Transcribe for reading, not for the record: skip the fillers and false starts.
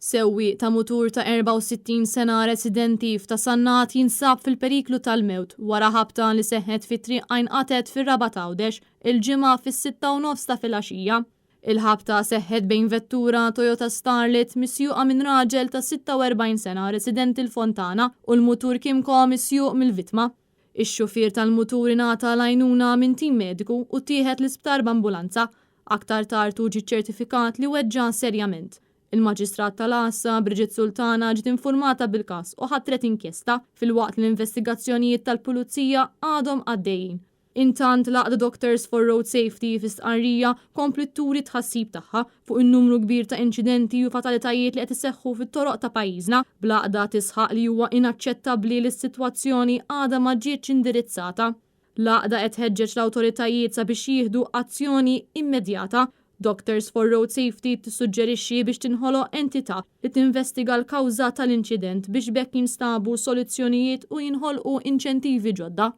Sewwieq ta' mutur ta' 64 sena residenti ta' Sannat jinsab fil-periklu tal-mewt wara ħabta li seħħet fi triq għajnqatet fir-Raba' Għawdex il-ġimgħa fis-6:30 ta' filgħaxija. Il-ħabta seħħet bejn vettura Toyota Starlet misjuqa minn raġel ta' 46 sena residenti l-Fontana u l-mutur Kimco misjuq mill-vittma. Ix-xufier tal-mutur ingħata l-għajnuna minn tim mediku u tieħed l-isptar b'ambulanza. Aktar tard ġie ċertifikat li weġġa serjament. Il-Maġistrat tal-Għassa Briġit Sultana ġiet informata bil-każ u ħattret inkjesta fil-waqt l-investigazzjonijiet tal-Pulizija għadhom għaddejjin. Intant laqda Doctors for Road Safety fis-Stqarrija kompli turi tħassib tagħha fuq in-numru kbir ta' inċidenti u fatalitajiet li qed iseħħu fit-toroq ta' pajjiżna blaqda tisħaq li huwa inaċċettabbli li s-sitwazzjoni għadha ma ġietx indirizzata. Laqda qed tħeġġeġ l-awtoritajiet sabiex jieħdu azzjoni immedjata. Doctors for Road Safety tissuġġerixxi biex tinħoloq entità li tinvestiga l-kawża tal-inċident biex bekk jinstabu soluzzjonijiet u jinħolqu inċentivi ġodda.